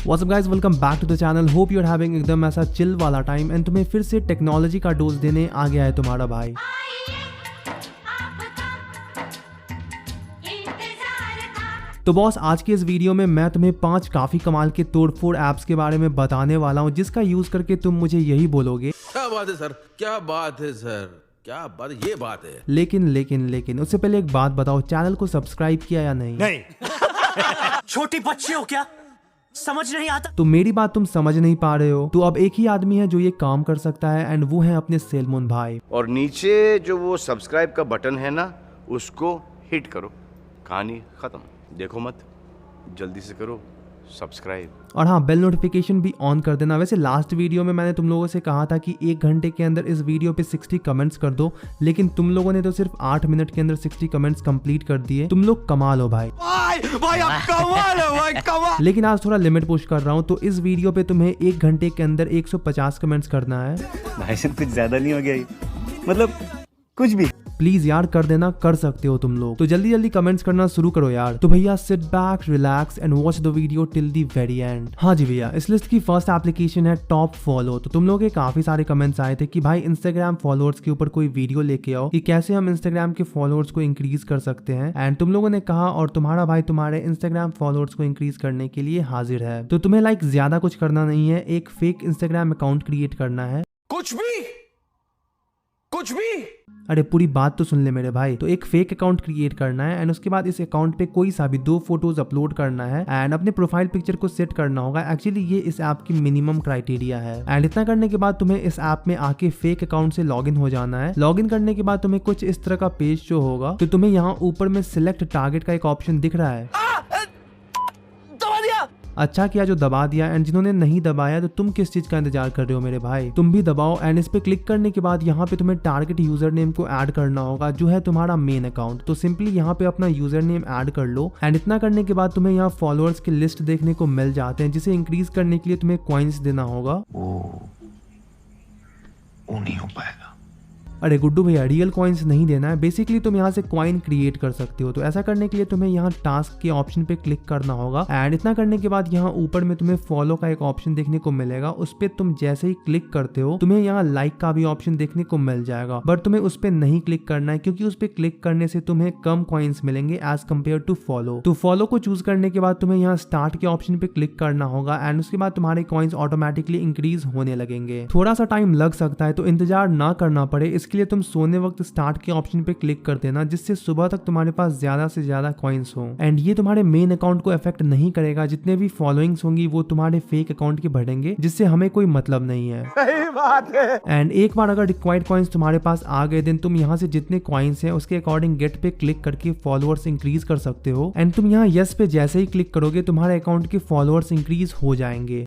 What's up guys, welcome back to the channel. Hope you're having एकदम ऐसा chill वाला time and तुम्हें फिर से टेक्नोलॉजी का डोज देने आ गया है तुम्हारा भाई। तो बॉस, आज के इस वीडियो में मैं तुम्हें 5 काफी कमाल के तोड़फोड़ ऐप्स के बारे में बताने वाला हूँ, जिसका यूज करके तुम मुझे यही बोलोगे, क्या बात है सर, क्या बात है सर, क्या बात, ये बात है। लेकिन उससे पहले एक बात बताओ, चैनल को सब्सक्राइब किया या नहीं? छोटी बच्ची हो क्या, समझ नहीं आता? तो मेरी बात तुम समझ नहीं पा रहे हो, तो अब एक ही आदमी है जो ये काम कर सकता है एंड वो है अपने सेलमोन भाई। और नीचे जो वो सब्सक्राइब का बटन है ना, उसको हिट करो, कहानी खत्म। देखो मत, जल्दी से करो सब्सक्राइब। और हाँ, बेल नोटिफिकेशन भी ऑन कर देना। वैसे लास्ट वीडियो में मैंने तुम लोगों से कहा था कि 1 घंटे के अंदर इस वीडियो पे 60 कमेंट्स कर दो, लेकिन तुम लोगों ने तो सिर्फ 8 मिनट के अंदर 60 कमेंट्स कंप्लीट कर दिए। तुम लोग कमाल हो भाई, भाई आप कमाल हो भाई, कमाल। लेकिन आज थोड़ा लिमिट पुश कर रहा हूँ, तो इस वीडियो पे तुम्हें 1 घंटे के अंदर 150 कमेंट्स करना है। भाई साहब कुछ ज्यादा नहीं हो गया ये? मतलब कुछ भी प्लीज यार कर देना, कर सकते हो तुम लोग, तो जल्दी जल्दी कमेंट्स करना शुरू करो यार। तो भैया sit back, relax and watch the video till the very and. हाँ जी भैया, इस लिस्ट की फर्स्ट एप्लीकेशन है टॉप फॉलो। तो तुम लोगों के काफी सारे कमेंट्स आए थे कि भाई इंस्टाग्राम फॉलोअर्स के ऊपर कोई वीडियो लेके आओ कि कैसे हम इंस्टाग्राम के फॉलोअर्स को इंक्रीज कर सकते हैं, एंड तुम लोगों ने कहा और तुम्हारा भाई तुम्हारे इंस्टाग्राम फॉलोअर्स को इंक्रीज करने के लिए हाजिर है। तो तुम्हें लाइक ज्यादा कुछ करना नहीं है, एक फेक इंस्टाग्राम अकाउंट क्रिएट करना है। कुछ भी अरे पूरी बात तो सुन ले मेरे भाई। तो एक फेक अकाउंट क्रिएट करना है एंड उसके बाद इस अकाउंट पे कोई सा भी 2 फोटोज अपलोड करना है एंड अपने प्रोफाइल पिक्चर को सेट करना होगा। एक्चुअली ये इस ऐप की मिनिमम क्राइटेरिया है। एंड इतना करने के बाद तुम्हें इस ऐप में आके फेक अकाउंट से लॉगिन हो जाना है। लॉगिन करने के बाद तुम्हें कुछ इस तरह का पेज शो होगा। तो तुम्हें यहाँ ऊपर में सिलेक्ट टारगेट का एक ऑप्शन दिख रहा है। अच्छा किया जो दबा दिया, एंड जिन्होंने नहीं दबाया तो तुम किस चीज का इंतजार कर रहे हो मेरे भाई, तुम भी दबाओ। एंड इस पे क्लिक करने के बाद यहाँ पे तुम्हें टारगेट यूजर नेम को ऐड करना होगा, जो है तुम्हारा मेन अकाउंट। तो सिंपली यहाँ पे अपना यूजर नेम ऐड कर लो। एंड इतना करने के बाद तुम्हें यहाँ फॉलोअर्स की लिस्ट देखने को मिल जाते हैं, जिसे इंक्रीज करने के लिए तुम्हें कॉइन्स देना होगा। वो नहीं हो पाएगा। अरे गुड्डू भैया, रियल कॉइन्स नहीं देना है। बेसिकली तुम यहाँ से कॉइन क्रिएट कर सकते हो। तो ऐसा करने के लिए तुम्हें यहाँ टास्क के ऑप्शन पे क्लिक करना होगा। एंड इतना करने के बाद यहाँ ऊपर में तुम्हें फॉलो का एक ऑप्शन देखने को मिलेगा। उस पर तुम जैसे ही क्लिक करते हो तुम्हें यहाँ लाइक का भी ऑप्शन देखने को मिल जाएगा, बट तुम्हें उस पर नहीं क्लिक करना है, क्योंकि उस पर क्लिक करने से तुम्हें कम कॉइन्स मिलेंगे एज कम्पेयर टू फॉलो। तो फॉलो को चूज करने के बाद तुम्हें यहाँ स्टार्ट के ऑप्शन पे क्लिक करना होगा एंड उसके बाद तुम्हारे कॉइन्स ऑटोमेटिकली इंक्रीज होने लगेंगे। थोड़ा सा टाइम लग सकता है, तो इंतजार ना करना पड़े इसके लिए तुम सोने स्टार्ट के ऑप्शन पे क्लिक कर देना, जिससे सुबह तक तुम्हारे पास ज्यादा से ज्यादा कॉइन्स हो। एंड ये तुम्हारे मेन अकाउंट को अफेक्ट नहीं करेगा। जितने भी फॉलोइंग्स होंगी वो तुम्हारे फेक अकाउंट के बढ़ेंगे, जिससे हमें कोई मतलब नहीं है। सही बात है। एंड एक बार अगर रिक्वायर्ड कॉइन्स तुम्हारे पास आ गए, देन तुम यहाँ से जितने कॉइन्स हैं उसके अकॉर्डिंग गेट पे क्लिक करके फॉलोअर्स इंक्रीज कर सकते हो। एंड तुम यहाँ यस पे जैसे ही क्लिक करोगे तुम्हारे अकाउंट के फॉलोअर्स इंक्रीज हो जाएंगे।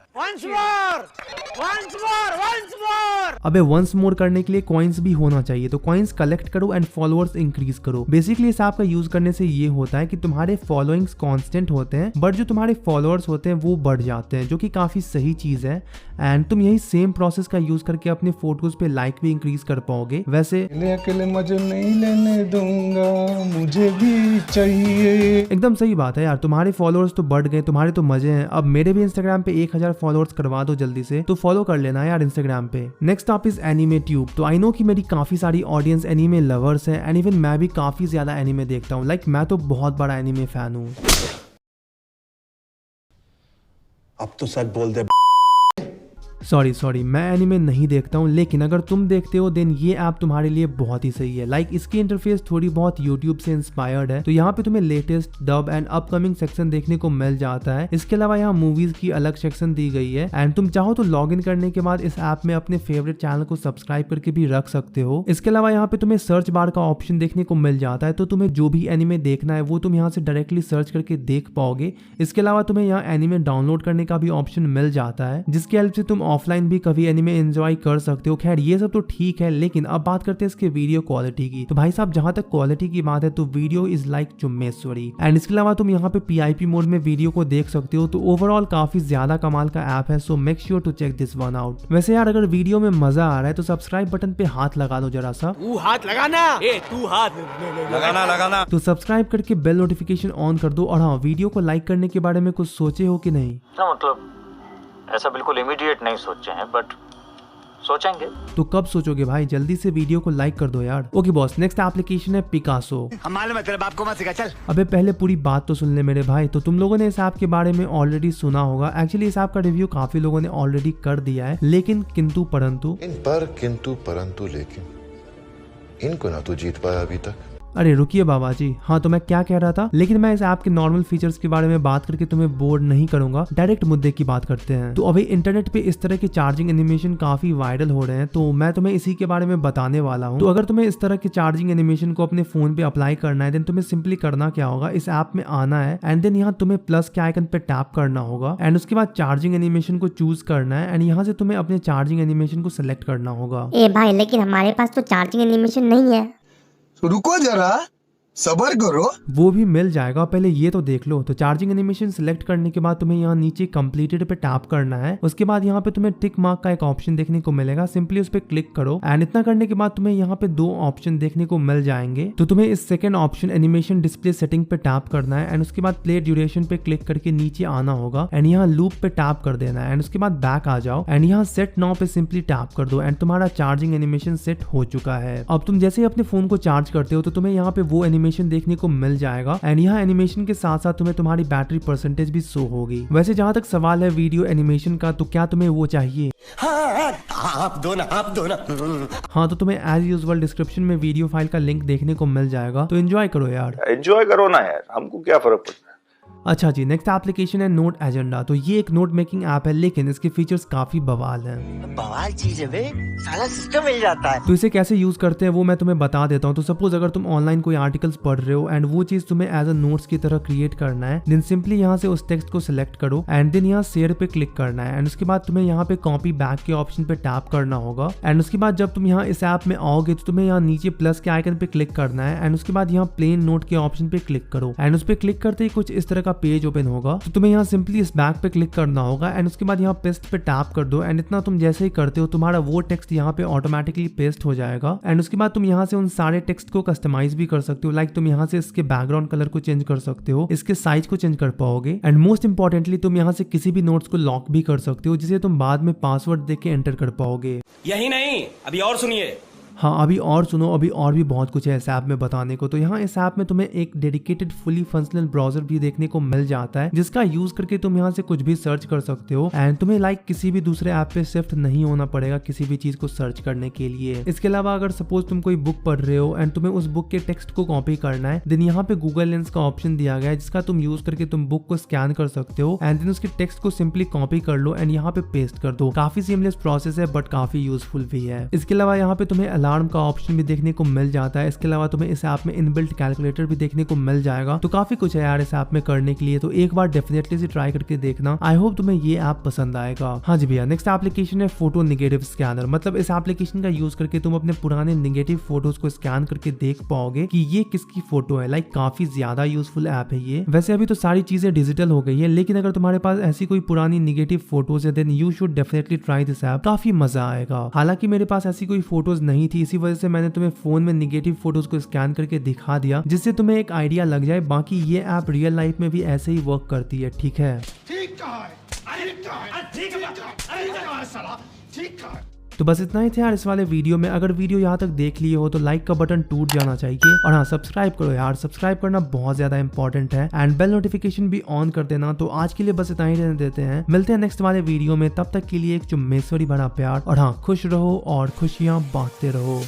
अबे वंस मोर करने के लिए कॉइन्स भी होना चाहिए, तो कॉइन्स कलेक्ट करो एंड फॉलोअर्स इंक्रीज करो। बेसिकली इस ऐप का यूज करने से ये होता है कि तुम्हारे फॉलोइंग्स कांस्टेंट होते हैं, बट जो तुम्हारे फॉलोअर्स होते हैं वो बढ़ जाते हैं, जो कि काफी सही चीज है। एंड तुम यही सेम प्रोसेस का यूज करके अपने फोटोज पे लाइक भी इंक्रीज कर पाओगे। वैसे अकेले मजे नहीं लेने दूंगा, मुझे भी चाहिए। एकदम सही बात है यार, तुम्हारे फॉलोअर्स तो बढ़ गए, तुम्हारे तो मजे हैं। अब मेरे भी इंस्टाग्राम पे 1000 फॉलोअर्स करवा दो जल्दी से, तो फॉलो कर लेना यार इंस्टाग्राम पे। नेक्स्ट आप इस एनीमे ट्यूब। तो आई नो कि मेरी काफी सारी ऑडियंस एनीमे लवर्स है एंड इवन मैं भी काफी ज्यादा एनीमे देखता हूँ। लाइक मैं तो बहुत बड़ा एनीमे फैन हूँ। अब तो सच बोल दे। सॉरी मैं एनिमे नहीं देखता हूँ, लेकिन अगर तुम देखते हो देन ये ऐप तुम्हारे लिए बहुत ही सही है। लाइक इसकी इंटरफेस थोड़ी बहुत यूट्यूब से इंस्पायर्ड है। तो यहाँ पे तुम्हें latest dub and upcoming section देखने को मिल जाता है। इसके अलावा यहाँ मूवीज की अलग सेक्शन दी गई है। एंड तुम चाहो तो लॉग इन करने के बाद इस ऐप में अपने फेवरेट चैनल को सब्सक्राइब करके भी रख सकते हो। इसके अलावा यहाँ पे तुम्हें सर्च बार का ऑप्शन देखने को मिल जाता है, तो तुम्हें जो भी एनिमे देखना है वो तुम यहाँ से डायरेक्टली सर्च करके देख पाओगे। इसके अलावा तुम्हें यहाँ एनिमे डाउनलोड करने का भी ऑप्शन मिल जाता है, जिसकी हेल्प से तुम ऑफलाइन भी कभी एनिमे एंजॉय कर सकते हो। खैर ये सब तो ठीक है, लेकिन अब बात करते हैं इसके वीडियो क्वालिटी की। तो भाई साहब जहां तक क्वालिटी की बात है तो वीडियो इज लाइक चुम्मेश्वरी। एंड इसके अलावा तुम यहाँ पे PIP मोड में वीडियो को देख सकते हो। तो ओवरऑल काफी ज्यादा कमाल का ऐप है, so make sure to check this one out. वैसे यार अगर वीडियो में मजा आ रहा है तो सब्सक्राइब बटन पे हाथ लगा दो जरा सा। तू हाथ लगाना, तू हाथ लगाना। तो सब्सक्राइब करके बेल नोटिफिकेशन ऑन कर दो। और हाँ, वीडियो को लाइक करने के बारे में कुछ सोचे हो कि नहीं? क्या मतलब ऐसा बिल्कुल इमीडिएट नहीं सोचे हैं, बट सोचेंगे। तो कब सोचोगे भाई, जल्दी से वीडियो को लाइक कर दो यार। ओके बॉस, नेक्स्ट एप्लीकेशन है पिकासो। हम मालूम है तेरे बाप को मत सिखा, चल। अबे पहले पूरी बात तो सुन ले मेरे भाई। तो तुम लोगों ने इस ऐप के बारे में ऑलरेडी सुना होगा। एक्चुअली इस ऐप का रिव्यू काफी लोगों ने ऑलरेडी कर दिया है, लेकिन किंतु परंतु लेकिन इनको ना तो जीत पाया अभी तक। अरे रुकिए बाबा जी, हाँ तो मैं क्या कह रहा था, लेकिन मैं इस ऐप के नॉर्मल फीचर्स के बारे में बात करके तुम्हें बोर नहीं करूंगा। डायरेक्ट मुद्दे की बात करते हैं। तो अभी इंटरनेट पे इस तरह के चार्जिंग एनिमेशन काफी वायरल हो रहे हैं, तो मैं तुम्हें इसी के बारे में बताने वाला हूँ। तो अगर तुम्हें इस तरह के चार्जिंग एनिमेशन को अपने फोन पे अप्लाई करना है, देन तुम्हें सिंपली करना क्या होगा, इस ऐप में आना है एंड देन यहाँ तुम्हें प्लस के आइकन पे टैप करना होगा एंड उसके बाद चार्जिंग एनिमेशन को चूज करना है एंड यहाँ से तुम्हें अपने चार्जिंग एनिमेशन को सिलेक्ट करना होगा। ए भाई, लेकिन हमारे पास तो चार्जिंग एनिमेशन नहीं है। रुको जरा, सबर करो, वो भी मिल जाएगा, पहले ये तो देख लो। तो चार्जिंग एनिमेशन सिलेक्ट करने के बाद तुम्हें यहाँ नीचे कंप्लीटेड पे टैप करना है। उसके बाद यहाँ पे तुम्हें टिक मार्क का एक ऑप्शन देखने को मिलेगा, सिंपली उस पर क्लिक करो एंड इतना करने के बाद तुम्हें यहाँ पे 2 ऑप्शन देखने को मिल जाएंगे। तो तुम्हें इस second option animation display setting पे टैप करना है एंड उसके बाद प्ले ड्यूरेशन पे क्लिक करके नीचे आना होगा एंड यहाँ लूप पे टैप कर देना है एंड उसके बाद बैक आ जाओ एंड यहाँ सेट नाउ पे सिंपली टैप कर दो एंड तुम्हारा चार्जिंग एनिमेशन सेट हो चुका है। अब तुम जैसे ही अपने फोन को चार्ज करते हो तो तुम्हें यहाँ पे वो एनिमेशन देखने को मिल जाएगा एंड यहाँ एनिमेशन के साथ साथ तुम्हें तुम्हारी बैटरी परसेंटेज भी शो होगी। वैसे जहाँ तक सवाल है वीडियो एनिमेशन का, तो क्या तुम्हें वो चाहिए? आप दो ना। हाँ तो तुम्हें एज यूजुअल डिस्क्रिप्शन में वीडियो फाइल का लिंक देखने को मिल जाएगा, तो एंजॉय करो यार। एंजॉय करो ना यार, हमको क्या फर्क पड़ता है। अच्छा जी, नेक्स्ट एप्लीकेशन है NotAgenda। तो ये एक नोट मेकिंग ऐप है, लेकिन इसके फीचर्स काफी बवाल हैं। बवाल चीज है बे, सारा सिस्टम मिल जाता है। तो इसे कैसे यूज करते हैं वो मैं तुम्हें बता देता हूँ। तो सपोज अगर तुम ऑनलाइन कोई आर्टिकल्स पढ़ रहे हो एंड वो चीज तुम्हें एज अ नोट्स की तरह क्रिएट करना है, देन सिंपली यहाँ से उस टेक्स्ट को सिलेक्ट करो एंड देन यहाँ शेयर पे क्लिक करना है एंड उसके बाद तुम्हें यहाँ पे कॉपी बैक के ऑप्शन पे टैप करना होगा एंड उसके बाद जब तुम यहाँ इस ऐप में आओगे तो तुम्हें यहाँ नीचे प्लस के आइकन पे क्लिक करना है एंड उसके बाद यहाँ प्लेन नोट के ऑप्शन पे क्लिक करो एंड उस पर क्लिक करते ही कुछ इस तरह का पेज ओपन होगा। तो तुम्हें यहाँ सिंपली इस बैक पे क्लिक करना होगा एंड उसके बाद यहाँ पेस्ट पे टैप कर दो एंड इतना तुम जैसे ही करते हो तुम्हारा वो टेक्स्ट यहाँ पे ऑटोमेटिकली पेस्ट हो जाएगा एंड उसके बाद तुम यहाँ से उन सारे टेक्स्ट को कस्टमाइज भी कर सकते हो। लाइक तुम यहाँ से इसके बैकग्राउंड कलर को चेंज कर सकते हो, इसके साइज को चेंज कर पाओगे एंड मोस्ट इंपॉर्टेंटली तुम यहाँ से किसी भी नोट्स को लॉक भी कर सकते हो, जिसे तुम बाद में पासवर्ड देके एंटर कर पाओगे। यही नहीं, अभी और सुनिए। हाँ अभी और सुनो, अभी और भी बहुत कुछ है इस ऐप में बताने को। तो यहाँ इस ऐप में तुम्हें एक डेडिकेटेड फुली फंक्शनल ब्राउजर भी देखने को मिल जाता है, जिसका यूज करके तुम यहाँ से कुछ भी सर्च कर सकते हो एंड तुम्हें लाइक किसी भी दूसरे ऐप पे शिफ्ट नहीं होना पड़ेगा किसी भी चीज को सर्च करने के लिए। इसके अलावा अगर सपोज तुम कोई बुक पढ़ रहे हो एंड तुम्हें उस बुक के टेक्स्ट को कॉपी करना है, देन यहाँ पे गूगल लेंस का ऑप्शन दिया गया है, जिसका तुम यूज करके तुम बुक को स्कैन कर सकते हो एंड देन उसके टेक्स्ट को सिंपली कॉपी कर लो एंड यहाँ पे पेस्ट कर दो। काफी सीमलेस प्रोसेस है बट काफी यूजफुल भी है। इसके अलावा यहाँ पे तुम्हें अलार्म का ऑप्शन देखने को मिल जाता है। इसके अलावा तुम्हें इस ऐप में इनबिल्ट कैलकुलेटर भी देखने को मिल जाएगा। तो काफी कुछ है यार इस ऐप में करने के लिए, तो एक बार डेफिनेटली से ट्राई करके देखना। आई होप तुम्हें ये ऐप पसंद आएगा। हाँ जी भैया, नेक्स्ट एप्लीकेशन है फोटो नेगेटिव स्कैनर। मतलब इस एप्लीकेशन का यूज करके तुम अपने पुराने नेगेटिव फोटोज को स्कैन करके देख पाओगे कि ये किसकी फोटो है। लाइक काफी ज्यादा यूजफुल ऐप है ये। वैसे अभी तो सारी चीजें डिजिटल हो गई है, लेकिन अगर तुम्हारे पास ऐसी कोई पुरानी नेगेटिव फोटोज है, then you should definitely try this app. काफी मजा आएगा। हालांकि मेरे पास ऐसी कोई फोटोज नहीं थी, इसी वजह से मैंने तुम्हें फोन में नेगेटिव फोटोज को स्कैन करके दिखा दिया, जिससे तुम्हें एक आइडिया लग जाए। बाकी ये ऐप रियल लाइफ में भी ऐसे ही वर्क करती है। ठीक है, तो बस इतना ही था यार इस वाले वीडियो में। अगर वीडियो यहाँ तक देख लिए हो तो लाइक का बटन टूट जाना चाहिए और हाँ सब्सक्राइब करो यार, सब्सक्राइब करना बहुत ज्यादा इंपॉर्टेंट है एंड बेल नोटिफिकेशन भी ऑन कर देना। तो आज के लिए बस इतना ही रहने देते हैं, मिलते हैं नेक्स्ट वाले वीडियो में। तब तक के लिए एक चुम्मेश्वरी भरा प्यार और हाँ खुश रहो और खुशियां बांटते रहो।